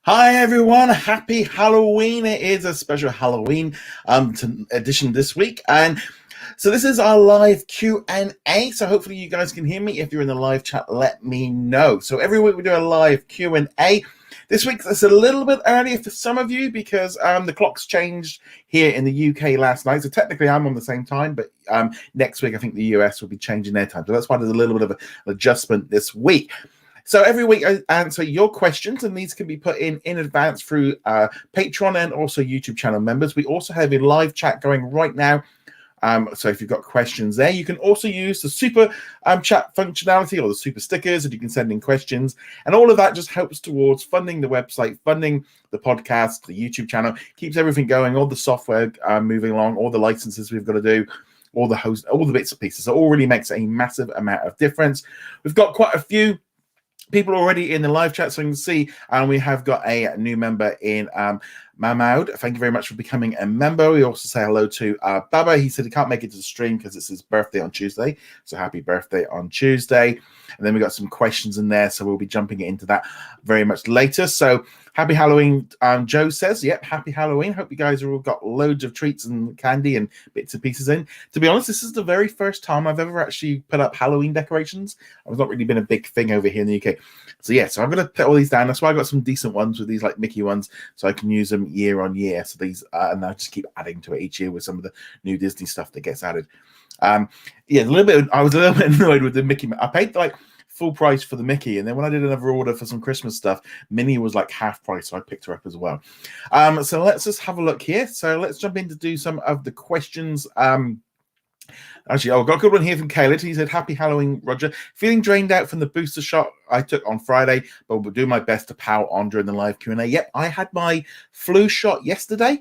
Hi everyone, happy Halloween. It is a special Halloween edition this week, and so this is our live Q&A. So hopefully you guys can hear me. If you're in the live chat, let me know. So every week we do a live Q&A. This week it's a little bit earlier for some of you because the clocks changed here in the UK last night. So technically I'm on the same time, but next week I think the US will be changing their time. So that's why there's a little bit of an adjustment this week. So every week I answer your questions, and these can be put in advance through Patreon and also YouTube channel members. We also have a live chat going right now. So if you've got questions there, you can also use the super chat functionality or the super stickers, and you can send in questions. And all of that just helps towards funding the website, funding the podcast, the YouTube channel, keeps everything going, all the software moving along, all the licenses we've got to do, all the host, all the bits and pieces. So it all really makes a massive amount of difference. We've got quite a few people already in the live chat, so you can see, and we have got a new member in Mahmoud. Thank you very much for becoming a member. We also say hello to Baba. He said he can't make it to the stream because it's his birthday on Tuesday, so happy birthday on Tuesday. And then we got some questions in there, so we'll be jumping into that very much later. So happy Halloween, Joe says. Yep, happy Halloween. Hope you guys have all got loads of treats and candy and bits and pieces in. To be honest, this is the very first time I've ever actually put up Halloween decorations. I've not really been a big thing over here in the UK. So yeah, so I'm going to put all these down. That's why I got some decent ones with these like Mickey ones, so I can use them year on year. So these, and I just keep adding to it each year with some of the new Disney stuff that gets added. Yeah, I was a little bit annoyed with the Mickey. I paid like full price for the Mickey, and then when I did another order for some Christmas stuff, Minnie was like half price, so I picked her up as well. So let's just have a look here. So let's jump in to do some of the questions. Actually, I've got a good one here from Caleb. He said, happy Halloween, Roger. Feeling drained out from the booster shot I took on Friday, but will do my best to power on during the live Q&A. Yep, I had my flu shot yesterday.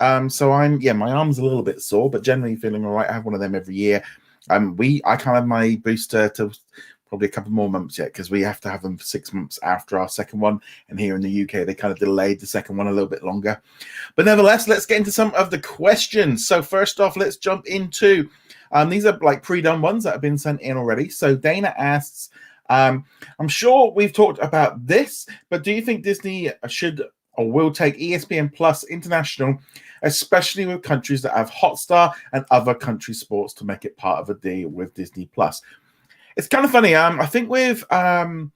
So my arm's a little bit sore, but generally feeling all right. I have one of them every year. I can't have my booster till probably a couple more months yet, because we have to have them for 6 months after our second one. And here in the UK, they kind of delayed the second one a little bit longer. But nevertheless, let's get into some of the questions. So first off, let's jump into, these are like pre-done ones that have been sent in already. So Dana asks, I'm sure we've talked about this, but do you think Disney should or will take ESPN Plus International, especially with countries that have Hotstar and other country sports, to make it part of a deal with Disney Plus? It's kind of funny. I think with I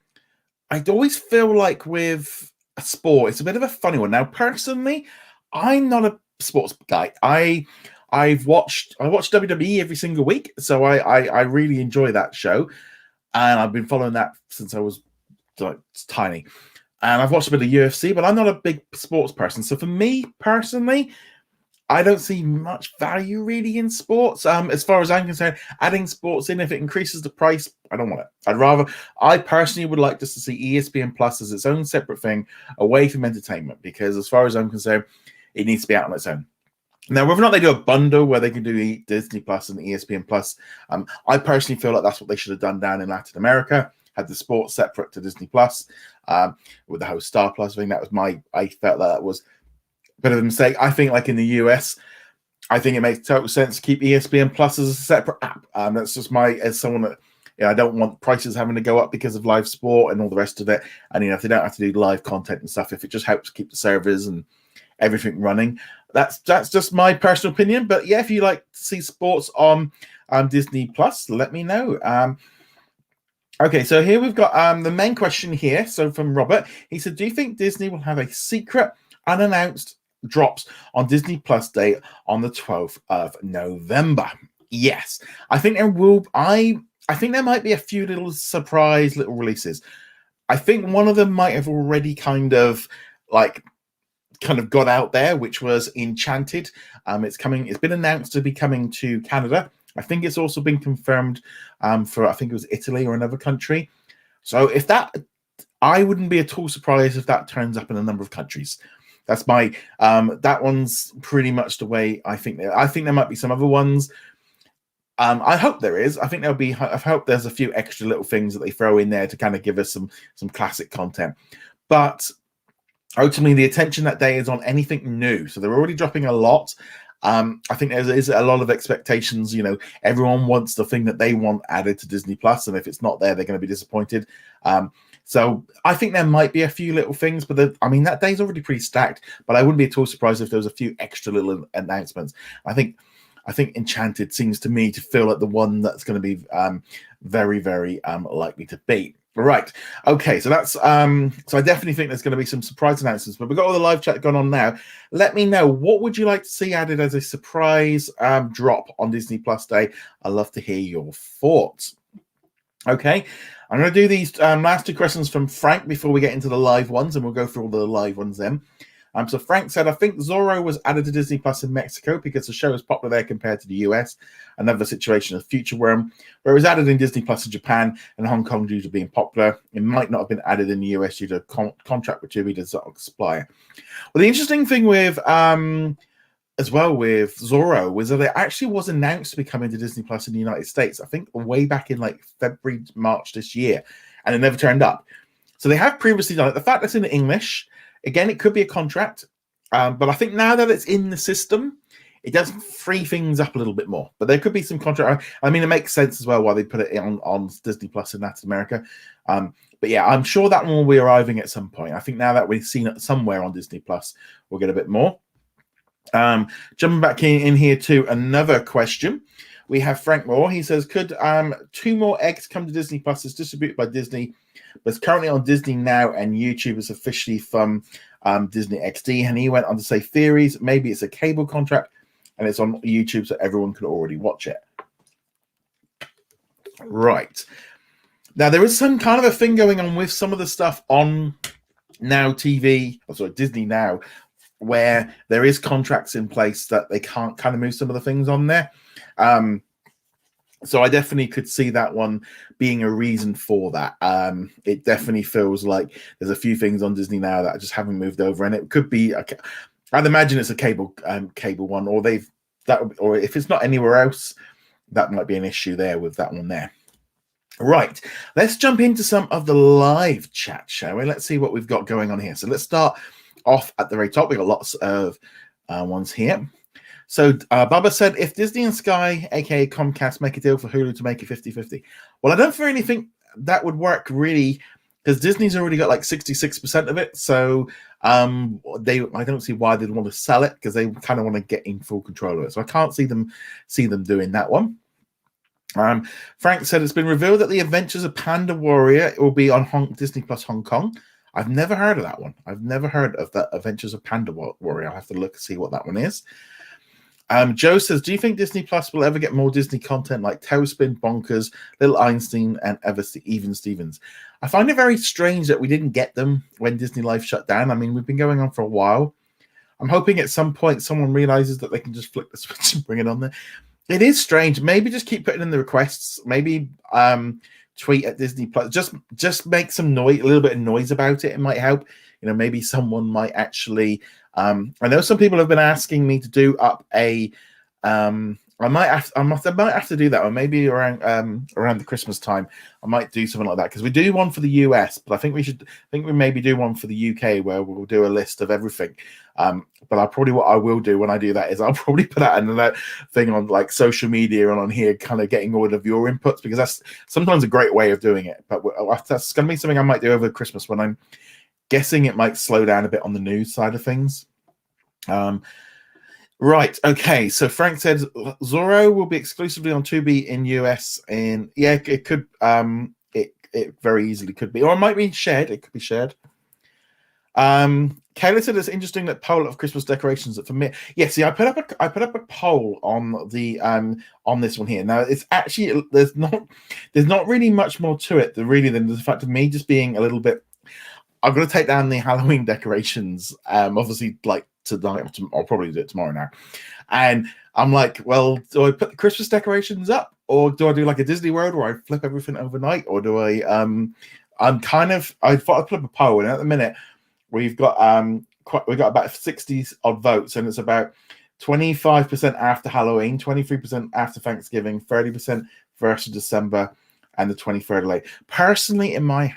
always feel like with a sport, it's a bit of a funny one. Now, personally, I'm not a sports guy. I watch WWE every single week, so I really enjoy that show, and I've been following that since I was like tiny. And I've watched a bit of UFC, but I'm not a big sports person. So for me personally, I don't see much value really in sports. As far as I'm concerned, adding sports in, if it increases the price, I don't want it. I personally would like just to see ESPN Plus as its own separate thing away from entertainment, because as far as I'm concerned, it needs to be out on its own. Now, whether or not they do a bundle where they can do Disney Plus and ESPN Plus, I personally feel like that's what they should have done down in Latin America, had the sports separate to Disney Plus, with the host Star Plus. I think that was I felt that was bit of a mistake. I think, like in the US, I think it makes total sense to keep ESPN Plus as a separate app. That's just as someone that, I don't want prices having to go up because of live sport and all the rest of it. And if they don't have to do live content and stuff, if it just helps keep the servers and everything running, that's just my personal opinion. But yeah, if you like to see sports on Disney Plus, let me know. Okay, so here we've got the main question here. So from Robert, he said, do you think Disney will have a secret, unannounced drops on Disney Plus Day on the 12th of November? Yes, I think there will. I think there might be a few little surprise little releases. I think one of them might have already kind of got out there, which was Enchanted. It's coming. It's been announced to be coming to Canada. I think it's also been confirmed for, I think it was Italy or another country. So if that, I wouldn't be at all surprised if that turns up in a number of countries. That's my that one's pretty much the way I think. I think there might be some other ones. I hope there is. I think there'll be. I hope there's a few extra little things that they throw in there to kind of give us some classic content. But ultimately, the attention that day is on anything new. So they're already dropping a lot. I think there is a lot of expectations. Everyone wants the thing that they want added to Disney Plus, and if it's not there, they're going to be disappointed. So I think there might be a few little things, but that day's already pretty stacked. But I wouldn't be at all surprised if there was a few extra little announcements. I think Enchanted seems to me to feel like the one that's going to be very, very likely to beat. Right. Okay. So that's so I definitely think there's going to be some surprise announcements, but we've got all the live chat going on now. Let me know, what would you like to see added as a surprise drop on Disney Plus Day? I'd love to hear your thoughts. Okay. I'm going to do these last two questions from Frank before we get into the live ones, and we'll go through all the live ones then. So Frank said, I think Zorro was added to Disney Plus in Mexico because the show is popular there compared to the US. Another situation of Future Worm, where it was added in Disney Plus in Japan and Hong Kong due to being popular. It might not have been added in the US due to contract with Tubi does not expire. Well, the interesting thing with as well with Zorro was that it actually was announced to be coming to Disney Plus in the United States, I think way back in like February, March this year, and it never turned up. So they have previously done it. The fact that it's in English, again, it could be a contract, but I think now that it's in the system, it does free things up a little bit more. But there could be some contract. I mean, it makes sense as well why they put it on Disney Plus in Latin America. But yeah, I'm sure that one will be arriving at some point. I think now that we've seen it somewhere on Disney Plus, we'll get a bit more. Jumping back in here to another question. We have Frank Moore. He says, could 2 More Eggs come to Disney Plus? It's distributed by Disney, but it's currently on Disney Now, and YouTube is officially from Disney XD. And he went on to say theories. Maybe it's a cable contract, and it's on YouTube, so everyone could already watch it. Right. Now, there is some kind of a thing going on with some of the stuff on Now TV, Disney Now, where there is contracts in place that they can't kind of move some of the things on there. So I definitely could see that one being a reason for that. It definitely feels like there's a few things on Disney Now that just haven't moved over, and it could be I'd imagine it's a cable one, or or if it's not anywhere else, that might be an issue there with that one there. Right, let's jump into some of the live chat, shall we? Let's see what we've got going on here. So let's start off at the very top. We've got lots of ones here. So Bubba said, if Disney and Sky, aka Comcast, make a deal for Hulu to make it 50-50. Well, I don't really think that would work really, because Disney's already got like 66% of it. So I don't see why they'd want to sell it, because they kind of want to get in full control of it. So I can't see them doing that one. Frank said, it's been revealed that the Adventures of Panda Warrior will be on Disney Plus Hong Kong. I've never heard of that one. I've never heard of that Adventures of Panda Warrior. I'll have to look and see what that one is. Joe says, do you think Disney Plus will ever get more Disney content like Tailspin, Bonkers, Little Einstein, and Even Stevens? I find it very strange that we didn't get them when Disney Life shut down. I mean, we've been going on for a while. I'm hoping at some point someone realizes that they can just flick the switch and bring it on there. It is strange. Maybe just keep putting in the requests. Maybe tweet at Disney Plus. Just make some noise, a little bit of noise about it. It might help. Maybe someone might actually. I know some people have been asking me to do up a. I might have to do that, or maybe around the Christmas time, I might do something like that, because we do one for the US, but I think we maybe do one for the UK where we'll do a list of everything. But what I will do when I do that is I'll probably put out another thing on like social media and on here, kind of getting all of your inputs, because that's sometimes a great way of doing it. But that's going to be something I might do over Christmas, when I'm guessing it might slow down a bit on the news side of things. Right. Okay. So Frank said Zorro will be exclusively on Tubi in US, and yeah, it could. It very easily could be, or it might be shared. It could be shared. Kayla said it's interesting that poll of Christmas decorations for me. Yeah. See, I put up a poll on the on this one here. Now it's actually there's not really much more to it than the fact of me just being a little bit. I'm going to take down the Halloween decorations. Obviously, like tonight, I'll probably do it tomorrow now. And I'm like, well, do I put the Christmas decorations up, or do I do like a Disney World where I flip everything overnight, or do I? I thought I'd put up a poll, and at the minute we've got about 60 odd votes, and it's about 25% after Halloween, 23% after Thanksgiving, 30% first of December, and the 23rd late. Personally, in my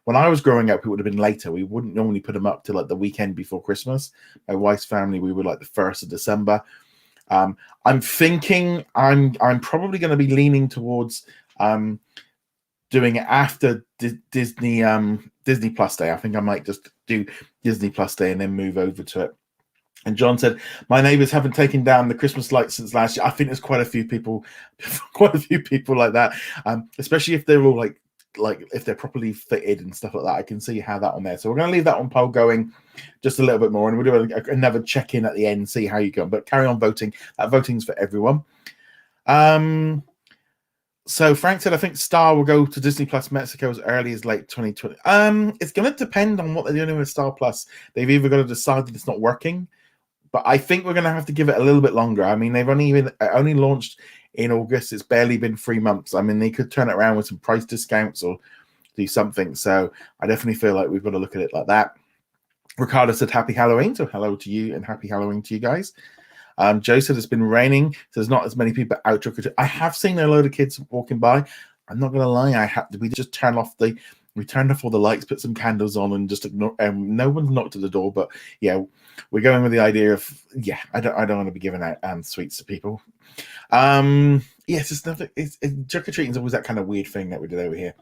when I was growing up, it would have been later. We wouldn't normally put them up till like the weekend before Christmas. My wife's family, we were like the 1st of December. I'm thinking I'm probably going to be leaning towards doing it after Disney Disney Plus Day. I think I might just do Disney Plus Day and then move over to it. And John said, my neighbours haven't taken down the Christmas lights since last year. I think there's quite a few people like that, especially if they're all like if they're properly fitted and stuff like that. I can see how that on there. So we're going to leave that on poll going just a little bit more, and we'll do another check-in at the end, see how you go. But carry on voting. That voting's for everyone. So Frank said, I think Star will go to Disney Plus Mexico as early as late 2020. It's going to depend on what they're doing with Star Plus. They've either got to decide that it's not working, but I think we're going to have to give it a little bit longer. I mean, they've only launched in August. It's barely been 3 months. I mean, they could turn it around with some price discounts or do something. So I definitely feel like we've got to look at it like that. Ricardo said, happy Halloween. So hello to you and happy Halloween to you guys. Joe said it's been raining, so there's not as many people out trick-or-treating. I have seen a load of kids walking by. I'm not going to lie. We just turned off all the lights, put some candles on, and just ignore. No one's knocked at the door, but yeah, we're going with the idea of I don't want to be giving out sweets to people. Yes, it's nothing. Trick or treating is always that kind of weird thing that we did over here.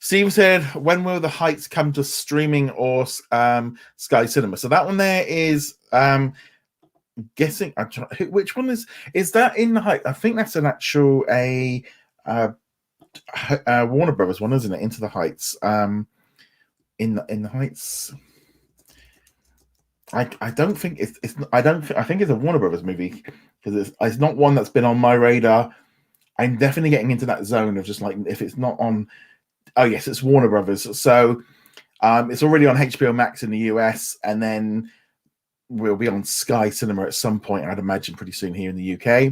Steve said, when will the Heights come to streaming or Sky Cinema? So that one there is guessing. Which one is that in the Heights? I think that's an actual Warner Brothers one, isn't it? Into the Heights. In the Heights. I don't think it's. I think it's a Warner Brothers movie because it's not one that's been on my radar. I'm definitely getting into that zone of just like if it's not on. Oh yes, it's Warner Brothers. So it's already on HBO Max in the US, and then we'll be on Sky Cinema at some point. I'd imagine pretty soon here in the UK.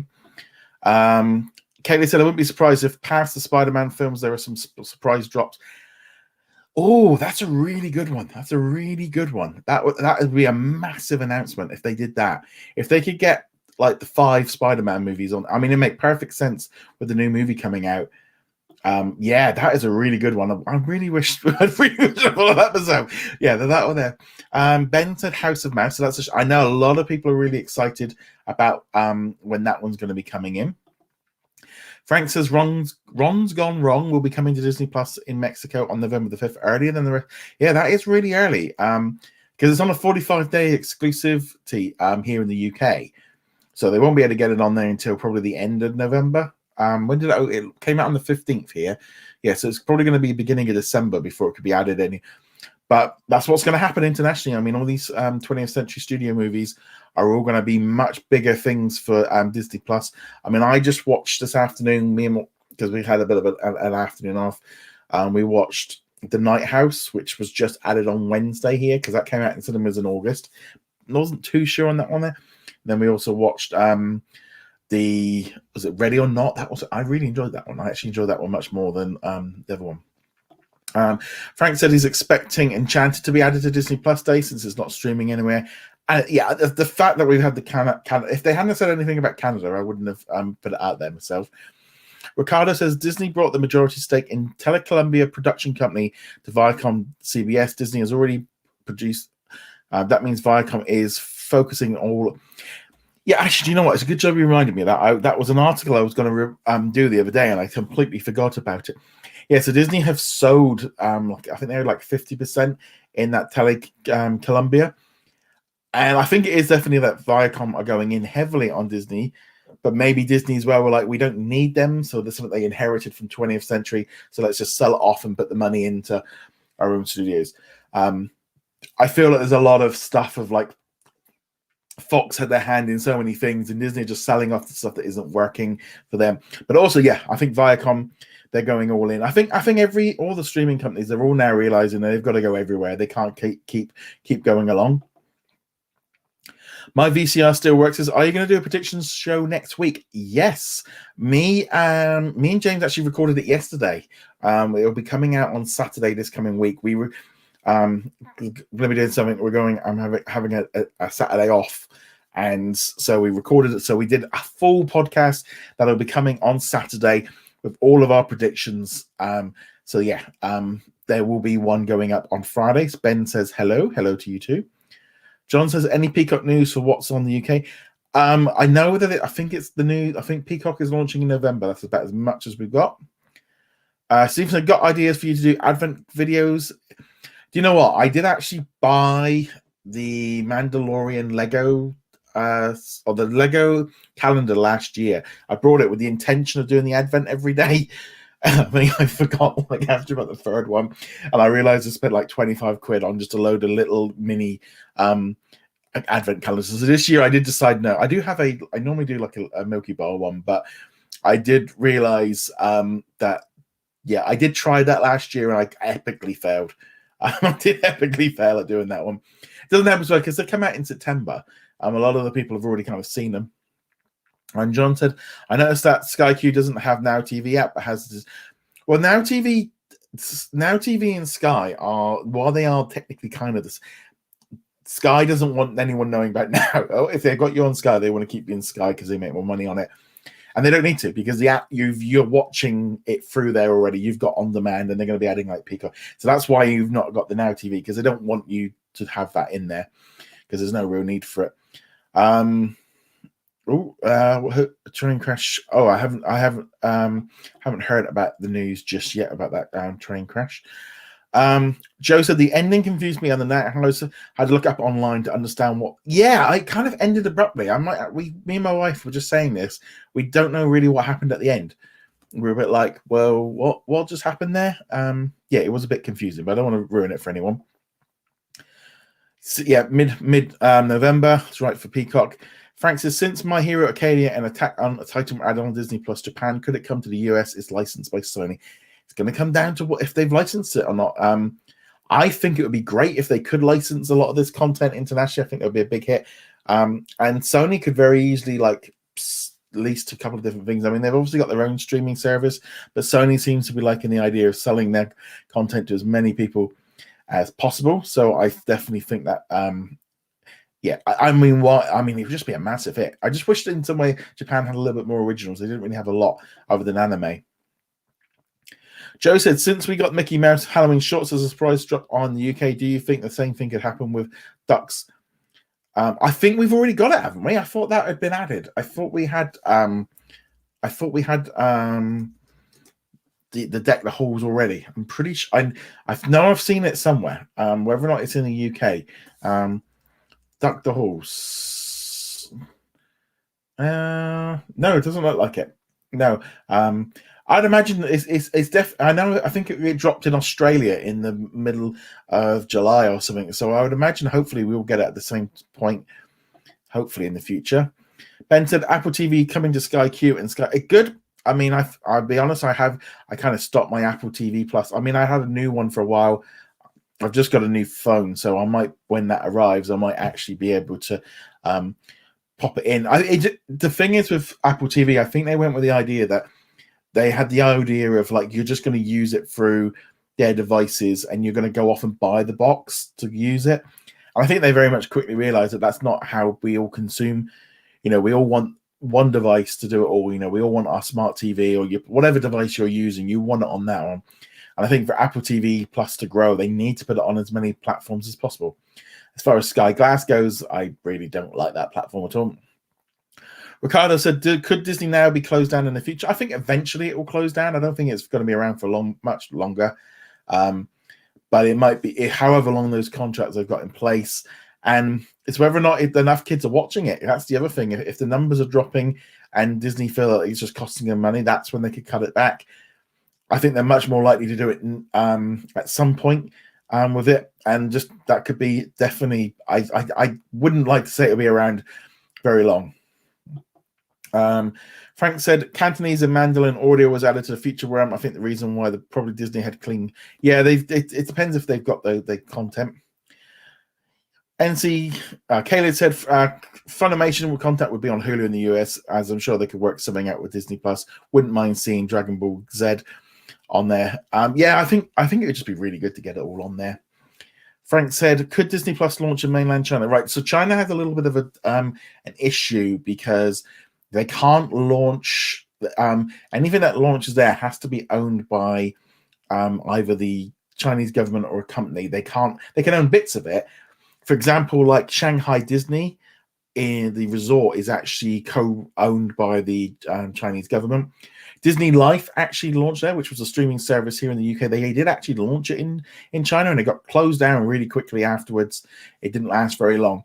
Kaylee said, I wouldn't be surprised if past the Spider-Man films there are some surprise drops. Oh, that's a really good one. That would be a massive announcement if they did that. If they could get like the 5 Spider-Man movies on, I mean, it make perfect sense with the new movie coming out. Yeah, that is a really good one. I really wish I followed that episode. Yeah, that one there. Ben said House of Mouse. So I know a lot of people are really excited about when that one's going to be coming in. Frank says Ron's Gone Wrong will be coming to Disney Plus in Mexico on November the 5th, earlier than the rest. Yeah, that is really early. Because it's on a 45-day exclusivity here in the UK. So they won't be able to get it on there until probably the end of November. When did it came out on the 15th here? Yeah, so it's probably going to be beginning of December before it could be added any. But that's what's going to happen internationally. I mean, all these 20th Century Studio movies are all going to be much bigger things for Disney Plus. I mean, I just watched this afternoon, because we had a bit of an afternoon off. We watched The Night House, which was just added on Wednesday here because that came out in cinemas in August. I wasn't too sure on that one there. Then we also watched was it Ready or Not? I really enjoyed that one. I actually enjoyed that one much more than the other one. Frank said he's expecting Enchanted to be added to Disney Plus Day since it's not streaming anywhere. Yeah, the fact that we've had the Canada, if they hadn't said anything about Canada, I wouldn't have put it out there myself. Ricardo says Disney brought the majority stake in Telecolumbia production company to Viacom CBS. Disney has already produced. That means Viacom is focusing all. Yeah, actually, do you know what? It's a good job you reminded me of that. That was an article I was going to do the other day, and I completely forgot about it. Yeah, so Disney have sold, I think they had like 50% in that Columbia. And I think it is definitely that Viacom are going in heavily on Disney, but maybe Disney as well were like, we don't need them. So there's something they inherited from 20th century. So let's just sell it off and put the money into our own studios. I feel like there's a lot of stuff of like, Fox had their hand in so many things, and Disney are just selling off the stuff that isn't working for them. But also, yeah, I think Viacom, they're going all in. I think all the streaming companies, they're all now realizing that they've got to go everywhere. They can't keep going along. My VCR still works. Says, are you going to do a predictions show next week? Yes. Me and James actually recorded it yesterday. It'll be coming out on Saturday this coming week. We were going to be doing something. I'm having a Saturday off, and so we recorded it. So we did a full podcast that'll be coming on Saturday with all of our predictions. So yeah, there will be one going up on Friday. Ben says hello to you too. John says, any Peacock news for what's on the UK? I know that I think it's the new. I think Peacock is launching in November. That's about as much as we've got. Stephen, I've got ideas for you to do Advent videos. Do you know what? I did actually buy the Mandalorian Lego or the Lego calendar last year. I brought it with the intention of doing the Advent every day. I think I forgot like after about the third one, and I realized I spent like 25 quid on just a load of little mini Advent calendars. So this year I did decide no. I normally do like a Milky Bar one, but I did realize that I did try that last year and I epically failed. I did epically fail at doing that one. It doesn't happen because they come out in September. A lot of the people have already kind of seen them. And John said, I noticed that Sky Q doesn't have Now TV app, but has this. Well, Now TV and Sky are, while they are technically kind of this, Sky doesn't want anyone knowing about Now. If they've got you on Sky, they want to keep you in Sky because they make more money on it. And they don't need to, because the app, you're watching it through there already. You've got on demand, and they're going to be adding like Peacock. So that's why you've not got the Now TV, because they don't want you to have that in there, because there's no real need for it. Train crash. Oh, I haven't heard about the news just yet about that train crash. Joe said the ending confused me on the night. I had to look up online to understand what. Yeah, it kind of ended abruptly. Me and my wife were just saying this. We don't know really what happened at the end. We're a bit like, well, what just happened there? It was a bit confusing, but I don't want to ruin it for anyone. So, mid November. It's right for Peacock. Frank says, since My Hero Academia and Attack on Titan add on Disney Plus Japan, could it come to the US? It's licensed by Sony. It's going to come down to if they've licensed it or not. I think it would be great if they could license a lot of this content internationally. I think it would be a big hit. And Sony could very easily lease a couple of different things. I mean, they've obviously got their own streaming service, but Sony seems to be liking the idea of selling their content to as many people as possible. So I definitely think that it would just be a massive hit. I just wished in some way Japan had a little bit more originals. They didn't really have a lot other than anime. Joe said, since we got Mickey Mouse Halloween shorts as a surprise drop on the UK, do you think the same thing could happen with Ducks? I think we've already got it, haven't we? I thought that had been added. I thought we had the Deck the Halls already. I'm pretty sure. I know I've seen it somewhere. Whether or not it's in the UK. Duck the Halls. No, it doesn't look like it. No. I'd imagine it's I think it dropped in Australia in the middle of July or something. So I would imagine hopefully we will get it at the same point, hopefully in the future. Ben said Apple TV coming to Sky Q and Sky. Good. I mean, I'll be honest, I kind of stopped my Apple TV Plus. I mean, I had a new one for a while. I've just got a new phone, so I might, when that arrives, I might actually be able to pop it in. The thing is with Apple TV, I think they went with the idea that they had the idea of you're just going to use it through their devices and you're going to go off and buy the box to use it. And I think they very much quickly realized that that's not how we all consume. We all want one device to do it all. We all want our smart TV or whatever device you're using, you want it on that one. And I think for Apple TV Plus to grow, they need to put it on as many platforms as possible. As far as Sky Glass goes, I really don't like that platform at all. Ricardo said, could Disney Now be closed down in the future? I think eventually it will close down. I don't think it's going to be around for much longer. But it might be however long those contracts they've got in place. And it's whether or not enough kids are watching it. That's the other thing. If the numbers are dropping and Disney feel that it's just costing them money, that's when they could cut it back. I think they're much more likely to do it at some point with it. And just that could be definitely, I wouldn't like to say it'll be around very long. Frank said Cantonese and Mandarin audio was added to the feature realm. I think the reason why probably Disney had clean. Yeah, it depends if they've got the content. NC Caleb said Funimation content would be on Hulu in the US, as I'm sure they could work something out with Disney Plus. Wouldn't mind seeing Dragon Ball Z on there. I think it would just be really good to get it all on there. Frank said, could Disney Plus launch in mainland China? Right, so China has a little bit of an issue because they can't launch. Anything that launches there has to be owned by either the Chinese government or a company. They can own bits of it. For example, like Shanghai Disney, in the resort is actually co-owned by the Chinese government. Disney Life actually launched there, which was a streaming service here in the UK. They did actually launch it in China, and it got closed down really quickly afterwards. It didn't last very long.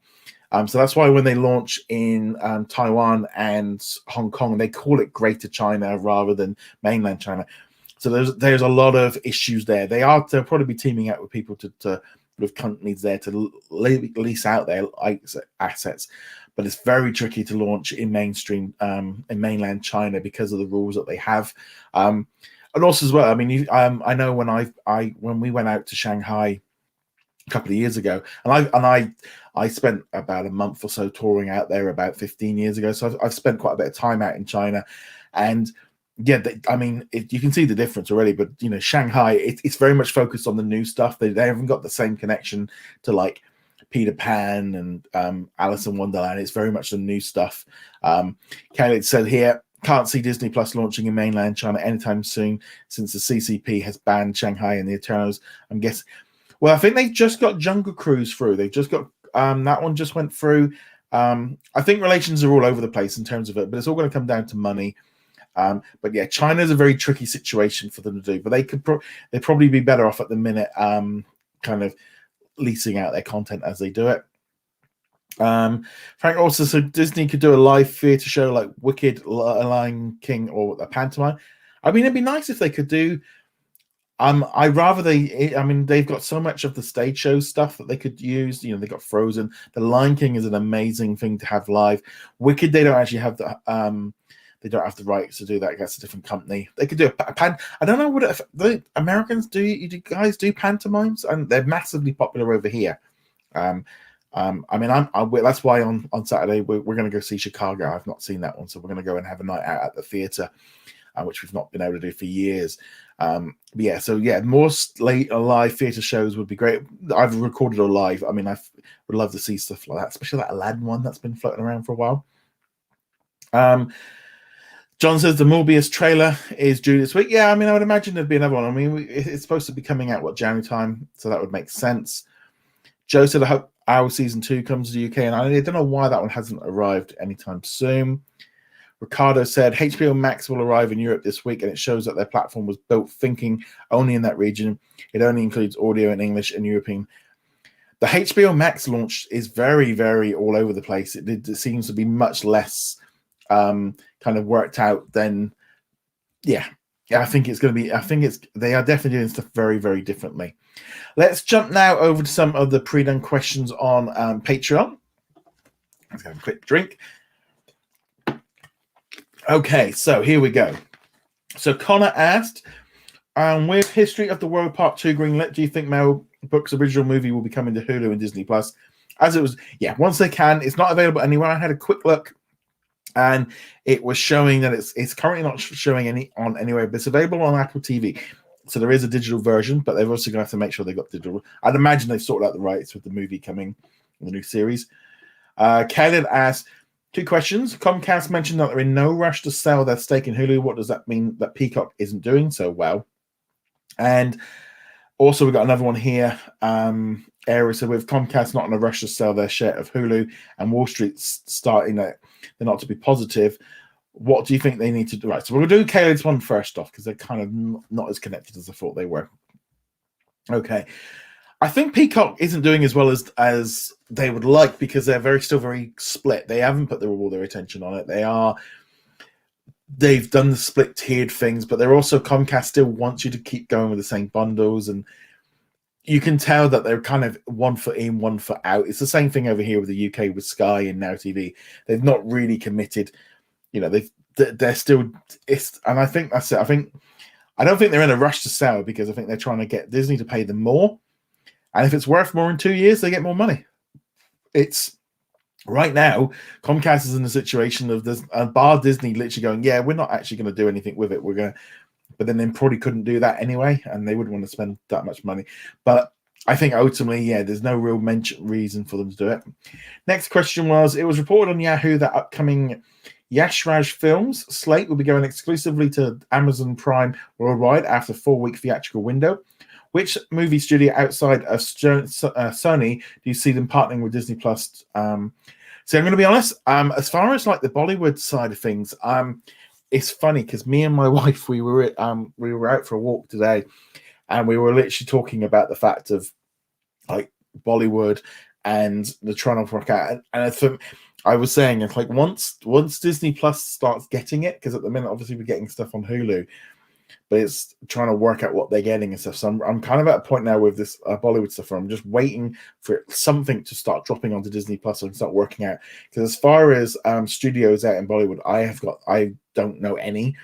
So that's why when they launch in Taiwan and Hong Kong, they call it Greater China rather than mainland China. So there's a lot of issues there. They'll probably be teaming up with people with companies there to lease out their assets, but it's very tricky to launch in mainstream in mainland China because of the rules that they have. And also as well, I mean, I know when we went out to Shanghai a couple of years ago, and I spent about a month or so touring out there about 15 years ago. So I've spent quite a bit of time out in China, and yeah, you can see the difference already. But Shanghai, it's very much focused on the new stuff. They haven't got the same connection to like Peter Pan and Alice in Wonderland. It's very much the new stuff. Khaled said here, can't see Disney Plus launching in mainland China anytime soon since the CCP has banned Shanghai and the Eternals. I'm guessing. Well, I think they've just got Jungle Cruise through. They've just got that one just went through. I think relations are all over the place in terms of it, but it's all going to come down to money. But yeah, China's a very tricky situation for them to do. But they'd probably be better off at the minute, kind of leasing out their content as they do it. Frank also said Disney could do a live theatre show like Wicked, Lion King, or a pantomime. I mean, it'd be nice if they could do. They've got so much of the stage show stuff that they could use. They got Frozen. The Lion King is an amazing thing to have live. Wicked, they don't actually have the they don't have the rights to do that. That's a different company. They could do a pan. I don't know what the Americans do. You guys do pantomimes, and they're massively popular over here. That's why on Saturday we're going to go see Chicago. I've not seen that one, so we're going to go and have a night out at the theater, which we've not been able to do for years. More live theater shows would be great. I've recorded or live. I mean, I would love to see stuff like that, especially that Aladdin one that's been floating around for a while. John says the Morbius trailer is due this week. Yeah, I mean, I would imagine there'd be another one. I mean, it's supposed to be coming out, January time, so that would make sense. Joe said, I hope our season 2 comes to the UK, and I don't know why that one hasn't arrived anytime soon. Ricardo said, HBO Max will arrive in Europe this week, and it shows that their platform was built thinking only in that region. It only includes audio in English and European. The HBO Max launch is very, very all over the place. It seems to be much less kind of worked out than, I think it's going to be, they are definitely doing stuff very, very differently. Let's jump now over to some of the pre-done questions on Patreon. Let's have a quick drink. Okay, so here we go. So Connor asked, with History of the World Part 2 greenlit, do you think Mel Brooks' original movie will be coming to Hulu and Disney Plus? As it was, once they can. It's not available anywhere. I had a quick look, and it was showing that it's currently not showing anywhere, but it's available on Apple TV. So there is a digital version, but they've also going to have to make sure they've got digital. I'd imagine they've sorted out the rights with the movie coming, the new series. Khaled asked, 2 questions. Comcast mentioned that they're in no rush to sell their stake in Hulu. What does that mean that Peacock isn't doing so well? And also, we've got another one here. So with Comcast not in a rush to sell their share of Hulu and Wall Street starting they're not to be positive, what do you think they need to do? Right, so we'll do Khaled's one first off because they're kind of not as connected as I thought they were. Okay. I think Peacock isn't doing as well as they would like because they're still very split. They haven't put all their attention on it. They've done the split tiered things, but they're also, Comcast still wants you to keep going with the same bundles, and you can tell that they're kind of 1 foot in, 1 foot out. It's the same thing over here with the UK with Sky and Now TV. They've not really committed. They're still. And I think that's it. I don't think they're in a rush to sell because I think they're trying to get Disney to pay them more. And if it's worth more in 2 years, they get more money. It's right now, Comcast is in a situation of this bar Disney literally going, yeah, we're not actually going to do anything with it. But then they probably couldn't do that anyway, and they wouldn't want to spend that much money. But I think ultimately, there's no real reason for them to do it. Next question was, it was reported on Yahoo that upcoming Yash Raj films slate will be going exclusively to Amazon Prime worldwide after a 4-week theatrical window. which movie studio outside of Sony do you see them partnering with Disney Plus? So I'm going to be honest. As far as like the Bollywood side of things, it's funny because me and my wife we were out for a walk today, and we were literally talking about the fact of like Bollywood and the trying to work out. And I was saying it's like once Disney Plus starts getting it, because at the minute obviously we're getting stuff on Hulu, but it's trying to work out what they're getting and stuff. So I'm kind of at a point now with this Bollywood stuff where I'm just waiting for something to start dropping onto Disney Plus so I can start working out. Because as far as studios out in Bollywood, I don't know any,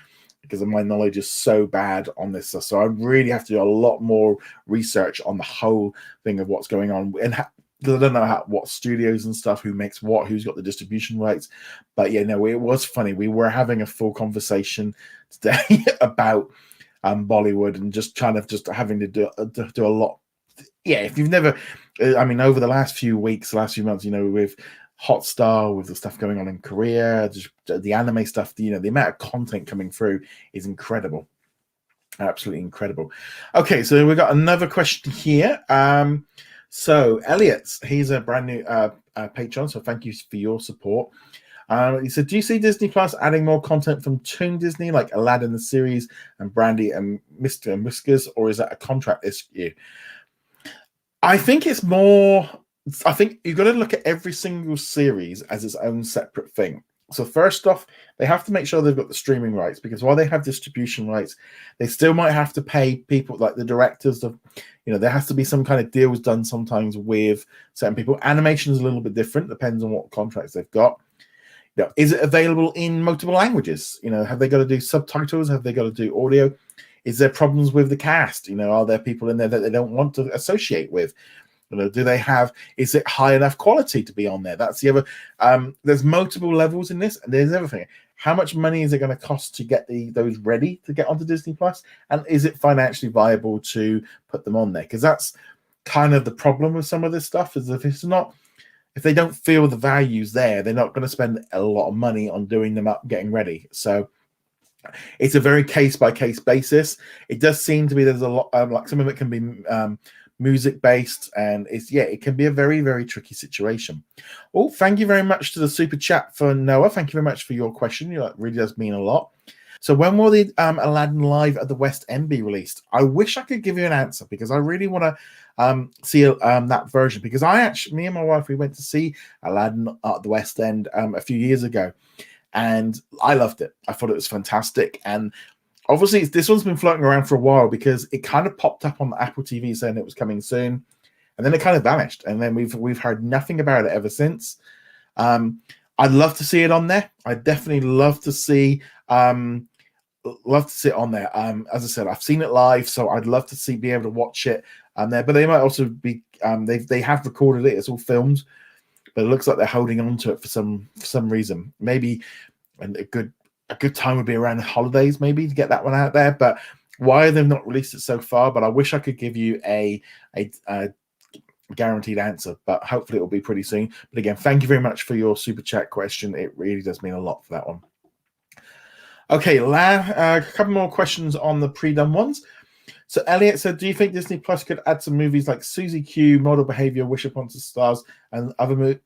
because my knowledge is so bad on this stuff. So I really have to do a lot more research on the whole thing of what's going on. And I don't know what studios and stuff, who makes what, who's got the distribution rights. But yeah, no, it was funny. We were having a full conversation today about Bollywood and just having to do a lot. Yeah, if you've never, I mean, over the last few weeks, last few months, with Hotstar, with the stuff going on in Korea, just the anime stuff, the amount of content coming through is incredible. Absolutely incredible. Okay, so we've got another question here. So Elliot, he's a brand new patron, so thank you for your support. He said, do you see Disney Plus adding more content from Toon Disney, like Aladdin the series and Brandy and Mr. and Whiskers, or is that a contract issue? I think it's more, I think you've got to look at every single series as its own separate thing. So first off, they have to make sure they've got the streaming rights, because while they have distribution rights, they still might have to pay people like the directors. There has to be some kind of deals done sometimes with certain people. Animation is a little bit different, depends on what contracts they've got. Is it available in multiple languages? Have they got to do subtitles? Have they got to do audio? Is there problems with the cast? Are there people in there that they don't want to associate with? Do they have? Is it high enough quality to be on there? That's the other. There's multiple levels in this, and there's everything. How much money is it going to cost to get those ready to get onto Disney Plus? And is it financially viable to put them on there? Because that's kind of the problem with some of this stuff. Is if they don't feel the value's there, they're not going to spend a lot of money on doing them up, getting ready. So it's a very case-by-case basis. It does seem to be there's a lot, like some of it can be music-based, and it can be a very, very tricky situation. Oh, thank you very much to the super chat for Noah. Thank you very much for your question. It really does mean a lot. So when will the Aladdin Live at the West End be released? I wish I could give you an answer, because I really want to see that version, because me and my wife, we went to see Aladdin at the West End a few years ago, and I loved it. I thought it was fantastic. And obviously this one's been floating around for a while, because it kind of popped up on Apple TV saying it was coming soon, and then it kind of vanished, and then we've heard nothing about it ever since. I'd love to see it on there. I'd definitely love to see it on there. As I said, I've seen it live, so I'd love to be able to watch it there. But they might also be they have recorded it. It's all filmed, but it looks like they're holding on to it for some reason. Maybe a good time would be around the holidays, maybe, to get that one out there. But why they've not released it so far? But I wish I could give you a guaranteed answer, but hopefully it will be pretty soon. But again, thank you very much for your super chat question. It really does mean a lot for that one. Okay, a couple more questions on the pre-done ones. So Elliot said, do you think Disney Plus could add some movies like Susie Q, Model Behavior, Wish Upon the Stars, and other movies?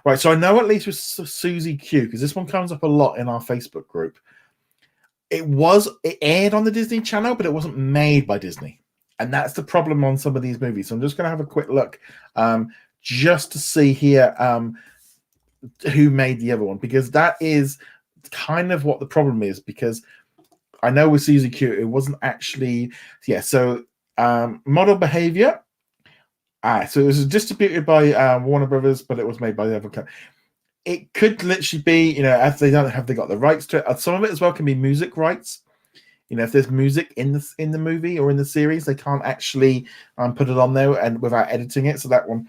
Right, so I know at least with Susie Q, because this one comes up a lot in our Facebook group. It aired on the Disney Channel, but it wasn't made by Disney. And that's the problem on some of these movies. So I'm just going to have a quick look just to see here who made the other one, because that is kind of what the problem is, because I know with Susie Q, it wasn't actually, so Model Behavior, so it was distributed by Warner Brothers, but it was made by the other company. It could literally be, if they got the rights to it. Some of it as well can be music rights. If there's music in the movie or in the series, they can't actually put it on there and without editing it. So that one,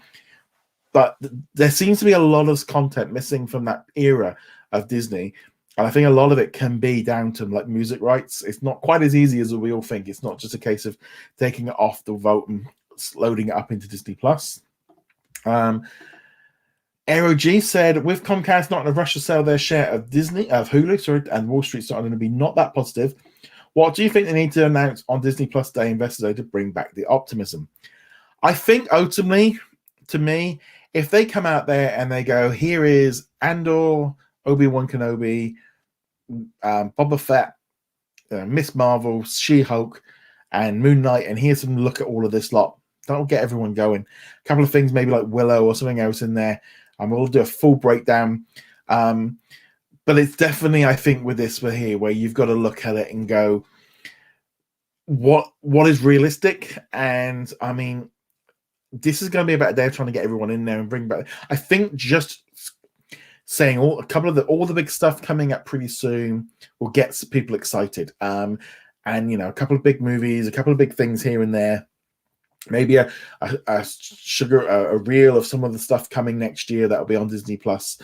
but there seems to be a lot of content missing from that era of Disney, and I think a lot of it can be down to like music rights. It's not quite as easy as we all think. It's not just a case of taking it off the vote and loading it up into Disney Plus. Aero G said, with Comcast not in a rush to sell their share of Hulu, and Wall Street starting to be not that positive, What do you think they need to announce on Disney Plus Day Investor Day to bring back the optimism? I think ultimately, to me, if they come out there and they go, here is Andor, Obi-Wan Kenobi, Boba Fett, Miss Marvel, She-Hulk, and Moon Knight, and here's some look at all of this lot. That'll get everyone going. A couple of things, maybe like Willow or something else in there, and we'll do a full breakdown. But it's definitely, I think, with this one here, where you've got to look at it and go, what is realistic? And I mean, this is going to be about Dave trying to get everyone in there and bring back. I think just saying all the big stuff coming up pretty soon will get people excited. And a couple of big movies, a couple of big things here and there. Maybe a reel of some of the stuff coming next year that'll be on Disney Plus.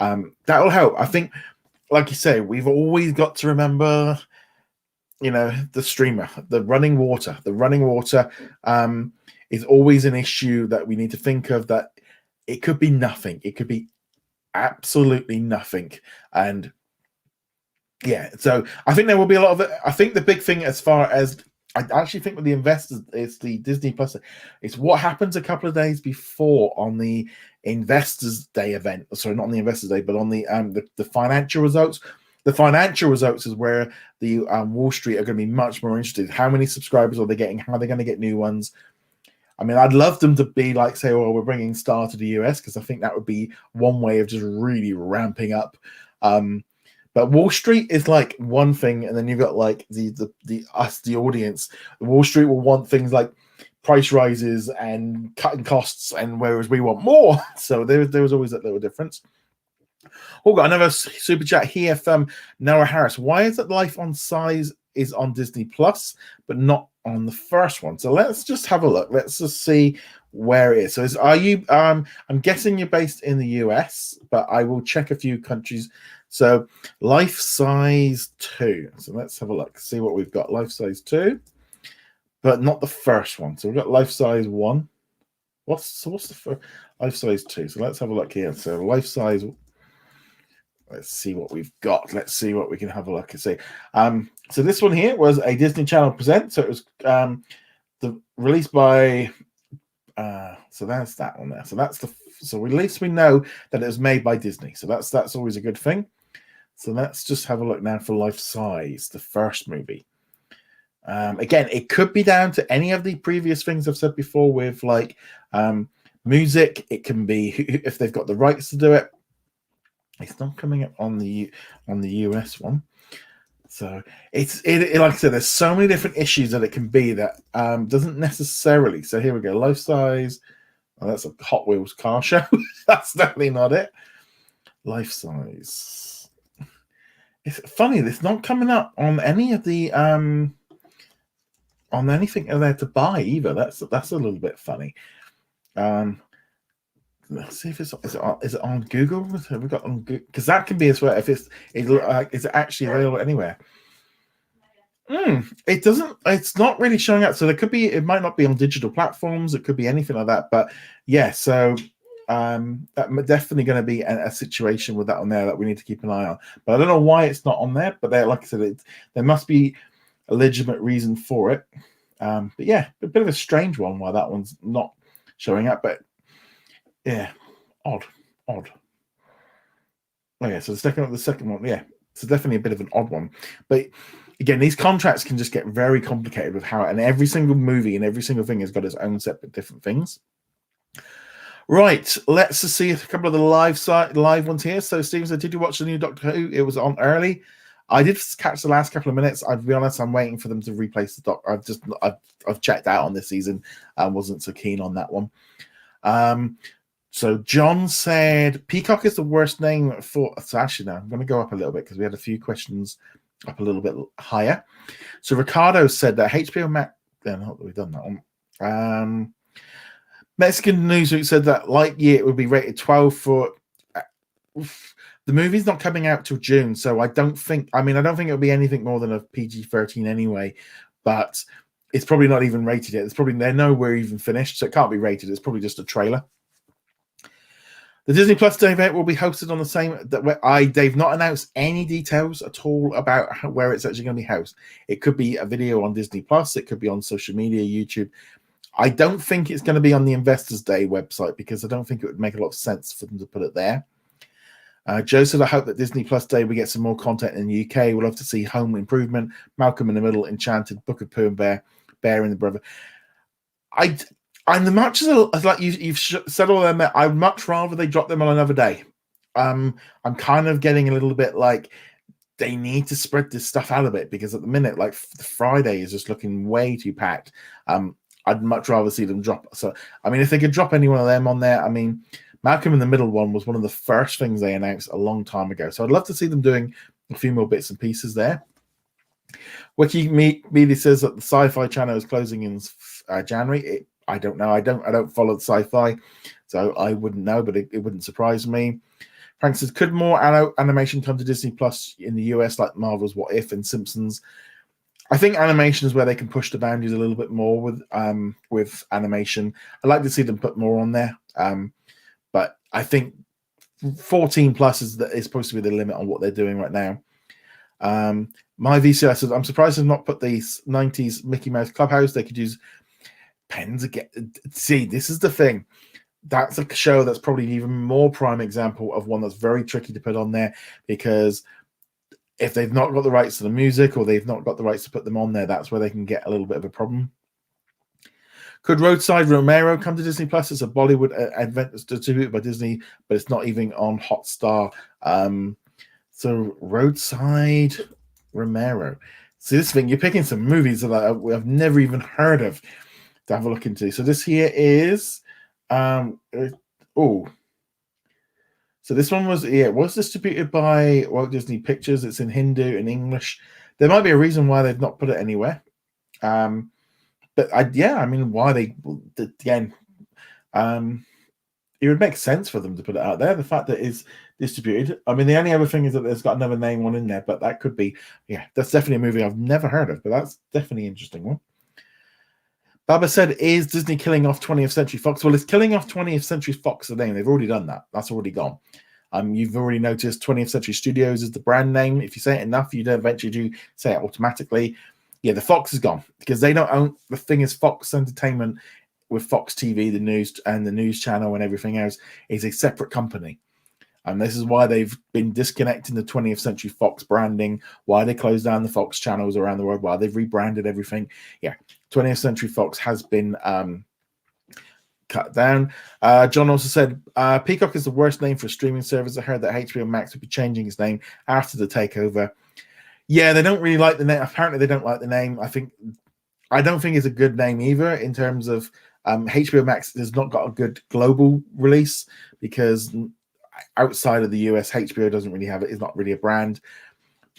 That'll help. I think, like you say, we've always got to remember, the streamer, the running water. The running water is always an issue that we need to think of, that it could be nothing. It could be absolutely nothing. And yeah, so I think there will be a lot of it. I think the big thing, as far as I actually think with the investors, is the Disney Plus. It's what happens a couple of days before on the Investors Day event. Sorry, not on the Investors Day, but on the financial results. The financial results is where the Wall Street are going to be much more interested. How many subscribers are they getting? How are they going to get new ones? I mean, I'd love them to be like, say, well, we're bringing Star to the US, because I think that would be one way of just really ramping up. But Wall Street is like one thing, and then you've got like the audience. Wall Street will want things like price rises and cutting costs, and whereas we want more. So there was always that little difference. Oh, got another super chat here from Noah Harris. Why is it Life on Size is on Disney Plus but not on the first one? So let's just have a look. Let's just see where it is. So are you? I'm guessing you're based in the US, but I will check a few countries. So Life Size 2. So let's have a look. See what we've got. Life Size 2, but not the first one. So we've got Life Size 1. What's the first? Life Size 2. So let's have a look here. So Life Size. Let's see what we've got. Let's see what we can have a look and see. So this one here was a Disney Channel present. So it was released by. So that's that one there. So at least we know that it was made by Disney. So that's always a good thing. So let's just have a look now for Life Size, the first movie. Again, it could be down to any of the previous things I've said before with like music. It can be if they've got the rights to do it. It's not coming up on the US one. So it like I said, there's so many different issues that it can be that doesn't necessarily. So here we go, Life Size. Oh, that's a Hot Wheels car show. That's definitely not it. Life Size. It's funny, it's not coming up on any of the on anything there to buy either. That's a little bit funny. Let's see if is it on Google? Have we got on Google? Because that can be as well. If is it actually available anywhere? It doesn't. It's not really showing up. So there could be. It might not be on digital platforms. It could be anything like that. But yeah. So that definitely going to be a situation with that on there that we need to keep an eye on. But I don't know why it's not on there. But like I said, there must be a legitimate reason for it. But yeah, a bit of a strange one why that one's not showing up. But yeah, odd. Oh yeah, so the second one, yeah, it's definitely a bit of an odd one. But again, these contracts can just get very complicated with how, and every single movie and every single thing has got its own separate different things. Right, let's just see a couple of the live ones here. So Stephen said, did you watch the new Doctor Who? It was on early. I did catch the last couple of minutes. I'll be honest, I'm waiting for them to replace the Doc. I've checked out on this season. I wasn't so keen on that one. So John said Peacock is the worst name for. So actually, no, I'm going to go up a little bit because we had a few questions up a little bit higher. So Ricardo said that HBO Max. Not that we've done that one. Mexican Newsweek said that Lightyear it would be rated 12 for. The movie's not coming out till June, so I don't think it'll be anything more than a PG-13 anyway. But it's probably not even rated yet. They're nowhere even finished, so it can't be rated. It's probably just a trailer. The Disney Plus Day event will be hosted on the same. They've not announced any details at all about where it's actually going to be housed. It could be a video on Disney Plus. It could be on social media, YouTube. I don't think it's going to be on the Investors Day website because I don't think it would make a lot of sense for them to put it there. Joe said, I hope that Disney Plus Day we get some more content in the UK. We'll love to see Home Improvement, Malcolm in the Middle, Enchanted, Book of Pooh and Bear, Bear and the Brother. I'm the much as like you've said all them. I'd much rather they drop them on another day. I'm kind of getting a little bit like they need to spread this stuff out a bit because at the minute, like Friday is just looking way too packed. I'd much rather see them drop. So I mean, if they could drop any one of them on there, I mean, Malcolm in the Middle one was one of the first things they announced a long time ago. So I'd love to see them doing a few more bits and pieces there. Wikimedia says that the Sci-Fi channel is closing in January. I don't know. I don't follow the Sci-Fi, so I wouldn't know, but it wouldn't surprise me. Frank says, could more animation come to Disney Plus in the US like Marvel's What If and Simpsons? I think animation is where they can push the boundaries a little bit more with animation. I'd like to see them put more on there, but I think 14 plus is supposed to be the limit on what they're doing right now. My VCR says, I'm surprised they've not put the 90s Mickey Mouse Clubhouse. They could use pens again. See, this is the thing. That's a show that's probably even more prime example of one that's very tricky to put on there because if they've not got the rights to the music or they've not got the rights to put them on there, that's where they can get a little bit of a problem. Could Roadside Romero come to Disney Plus? It's a Bollywood event that's distributed by Disney, but it's not even on Hotstar. So Roadside Romero. See, this thing, you're picking some movies that I've never even heard of to have a look into. So this here is so this one was it was distributed by Walt Disney Pictures. It's in Hindu and English. There might be a reason why they've not put it anywhere. But I mean, why they again? It would make sense for them to put it out there. The fact that it's distributed. I mean, the only other thing is that there's got another name one in there, but that could be, that's definitely a movie I've never heard of, but that's definitely an interesting one. Baba said, is Disney killing off 20th Century Fox? Well, it's killing off 20th Century Fox, the name. They've already done that. That's already gone. You've already noticed 20th Century Studios is the brand name. If you say it enough, you don't eventually do say it automatically. Yeah, the Fox is gone because they don't own, the thing is Fox Entertainment with Fox TV, the news channel and everything else is a separate company. And this is why they've been disconnecting the 20th Century Fox branding, why they closed down the Fox channels around the world, why they've rebranded everything. Yeah, 20th Century Fox has been cut down. John also said, Peacock is the worst name for a streaming service. I heard that HBO Max would be changing its name after the takeover. Yeah, they don't really like the name. Apparently, they don't like the name. I don't think it's a good name either in terms of HBO Max has not got a good global release because outside of the US, HBO doesn't really have it. It's not really a brand.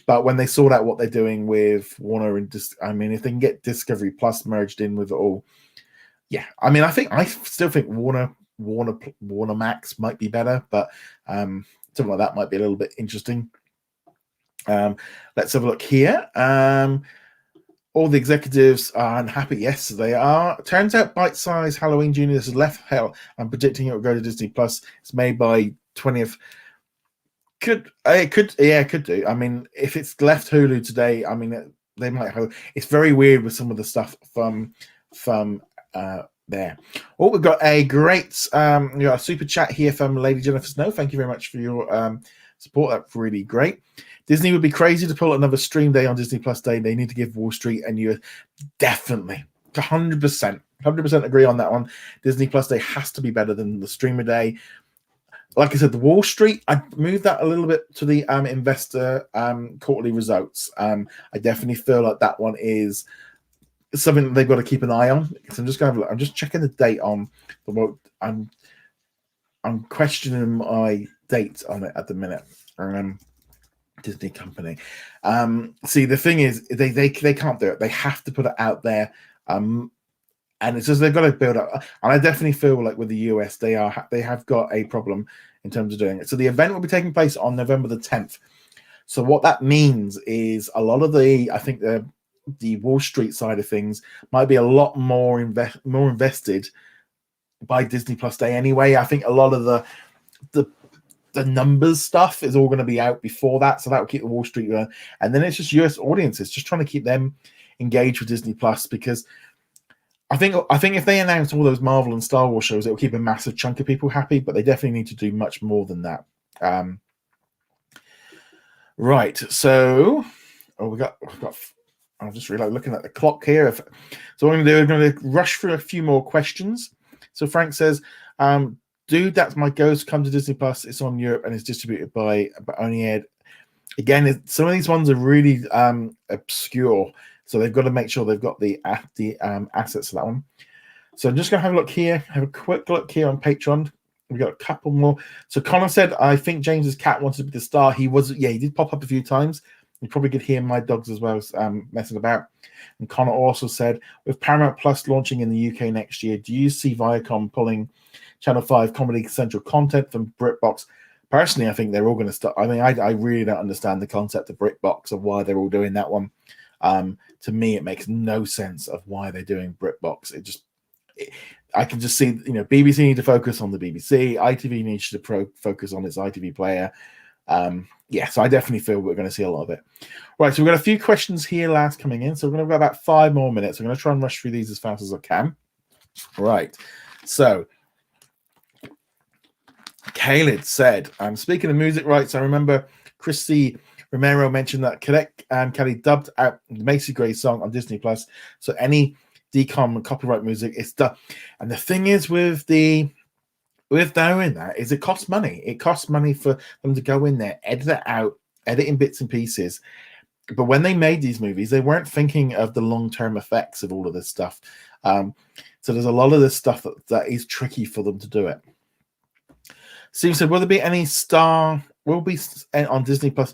But when they sort out what they're doing with Warner and if they can get Discovery Plus merged in with it all, yeah. I still think Warner Max might be better, but something like that might be a little bit interesting. Let's have a look here. All the executives are unhappy. Yes, they are. Turns out Bite Size Halloween Jr. has left hell. I'm predicting it will go to Disney Plus. It's made by 20th. Could do. I mean, if it's left Hulu today, I mean, they might have. It's very weird with some of the stuff from there. Oh, we've got a great a super chat here from Lady Jennifer Snow. Thank you very much for your support. That's really great. Disney would be crazy to pull another stream day on Disney Plus Day. They need to give Wall Street and US definitely 100% agree on that one. Disney Plus Day has to be better than the streamer day. Like I said, the Wall Street, I moved that a little bit to the investor quarterly results. I definitely feel like that one is something that they've got to keep an eye on. So I'm just going to have a look. I'm just checking the date on the. I'm questioning my date on it at the minute. Disney company. See, the thing is, they can't do it. They have to put it out there. And it's just they've got to build up. And I definitely feel like with the US, they have got a problem in terms of doing it. So the event will be taking place on November the 10th. So what that means is a lot of I think the Wall Street side of things might be a lot more invested by Disney Plus Day anyway. I think a lot of the numbers stuff is all going to be out before that, so that will keep the Wall Street going. And then it's just US audiences, just trying to keep them engaged with Disney Plus, because I think if they announce all those Marvel and Star Wars shows, it will keep a massive chunk of people happy. But they definitely need to do much more than that. Right. So, we got. I'll just realize looking at the clock here. So what I'm going to do is going to rush through a few more questions. So Frank says, dude, that's my ghost. Come to Disney Plus. It's on Europe and it's distributed by only aired. Again, some of these ones are really obscure, so they've got to make sure they've got the assets for that one. So I'm just going to have a look here. Have a quick look here on Patreon. We've got a couple more. So Connor said, I think James's cat wanted to be the star. He did pop up a few times. You probably could hear my dogs as well messing about. And Connor also said, with Paramount Plus launching in the UK next year, do you see Viacom pulling Channel 5 Comedy Central content from BritBox? Personally, I think they're all going to start. I mean, I really don't understand the concept of BritBox, of why they're all doing that one. To me, it makes no sense of why they're doing BritBox. I can just see, BBC need to focus on the BBC. ITV needs to focus on its ITV player. So I definitely feel we're going to see a lot of it. Right, so we've got a few questions here last coming in. So we're going to have about 5 more minutes. I'm going to try and rush through these as fast as I can. Right, so Khaled said, speaking of music rights, I remember Christy Romero mentioned that Kelly dubbed out the Macy Gray song on Disney Plus. So any decom and copyright music is done. And the thing is with doing that is it costs money. It costs money for them to go in there, edit it out, edit in bits and pieces. But when they made these movies, they weren't thinking of the long-term effects of all of this stuff. So there's a lot of this stuff that is tricky for them to do it. Steve said, will there be any will be on Disney Plus?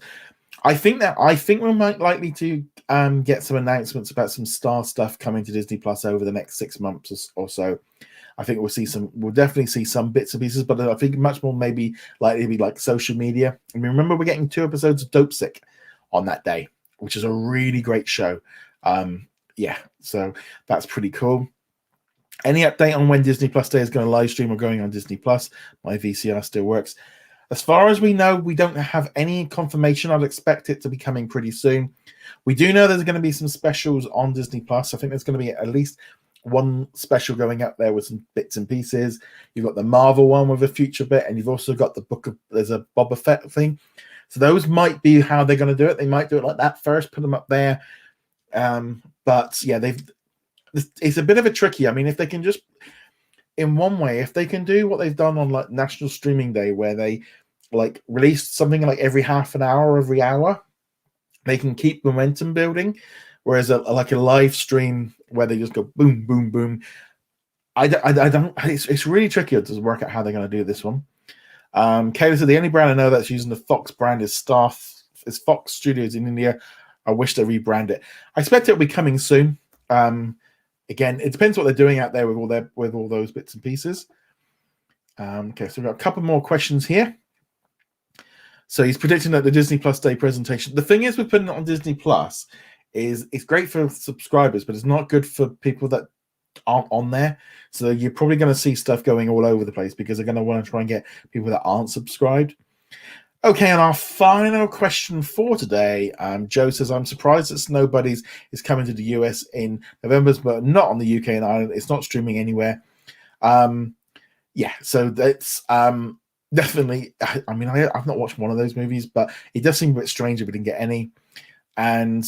I think we're likely to get some announcements about some Star stuff coming to Disney Plus over the next 6 months or so. I think we'll definitely see some bits and pieces, but I think much more maybe likely to be like social media. I mean, remember, we're getting 2 episodes of Dope Sick on that day, which is a really great show. So that's pretty cool. Any update on when Disney Plus Day is going to live stream or going on Disney Plus? My VCR still works. As far as we know, we don't have any confirmation. I'd expect it to be coming pretty soon. We do know there's going to be some specials on Disney Plus. I think there's going to be at least one special going up there with some bits and pieces. You've got the Marvel one with a future bit, and you've also got there's a Boba Fett thing. So those might be how they're going to do it. They might do it like that first, put them up there. But yeah, it's a bit of a tricky. I mean, if they can just, in one way, if they can do what they've done on like National Streaming Day, where they like release something like every half an hour, every hour, they can keep momentum building. Whereas a live stream where they just go boom, boom, boom, I don't. It's really tricky to work out how they're going to do this one. Kayla said the only brand I know that's using the Fox brand is Fox Studios in India. I wish they rebrand it. I expect it'll be coming soon. Again, it depends what they're doing out there with all those bits and pieces. Okay, so we've got a couple more questions here. So he's predicting that the Disney Plus Day presentation. The thing is with putting it on Disney Plus is it's great for subscribers, but it's not good for people that aren't on there. So you're probably going to see stuff going all over the place because they're going to want to try and get people that aren't subscribed. Okay, and our final question for today, Joe says, I'm surprised that Snow Buddies is coming to the US in November, but not on the UK and Ireland. It's not streaming anywhere. So that's definitely, I mean, I've not watched one of those movies, but it does seem a bit strange if we didn't get any. And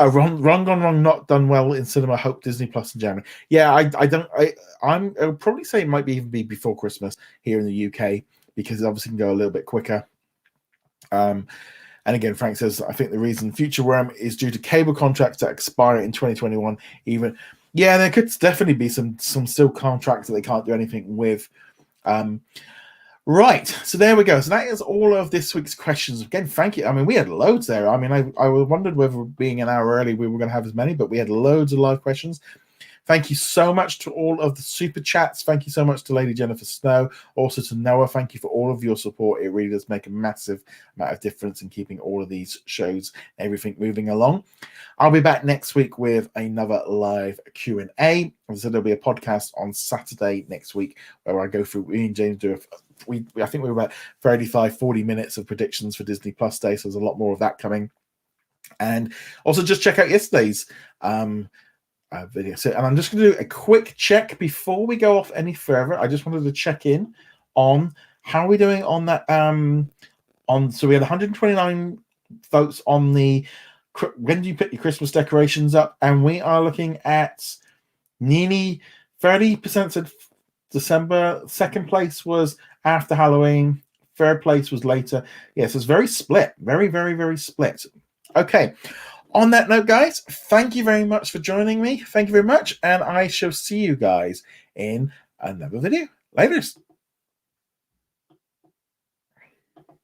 Wrong Gone Wrong not done well in cinema. Hope Disney Plus in January. Yeah, I'll probably say it might even be before Christmas here in the UK because it obviously can go a little bit quicker. And again, Frank says, I think the reason Future Worm is due to cable contracts that expire in 2021. There could definitely be some still contracts that they can't do anything with. Right, so there we go. So that is all of this week's questions. Again, thank you. I mean, we had loads there. I mean, I wondered whether being an hour early we were going to have as many, but we had loads of live questions. Thank you so much to all of the super chats. Thank you so much to Lady Jennifer Snow. Also to Noah, thank you for all of your support. It really does make a massive amount of difference in keeping all of these shows, everything moving along. I'll be back next week with another live Q&A. As I said, there'll be a podcast on Saturday next week where I go through, me and James do I think we were about 35-40 minutes of predictions for Disney Plus Day, so there's a lot more of that coming. And also just check out yesterday's video. So, and I'm just going to do a quick check before we go off any further. I just wanted to check in on how we're doing on that. So we had 129 votes on the when do you put your Christmas decorations up, and we are looking at nearly 30% said December. Second place was after Halloween. Third place was later. Yes, it's very split. Very, very, very split. Okay. On that note, guys, thank you very much for joining me. Thank you very much. And I shall see you guys in another video. Later.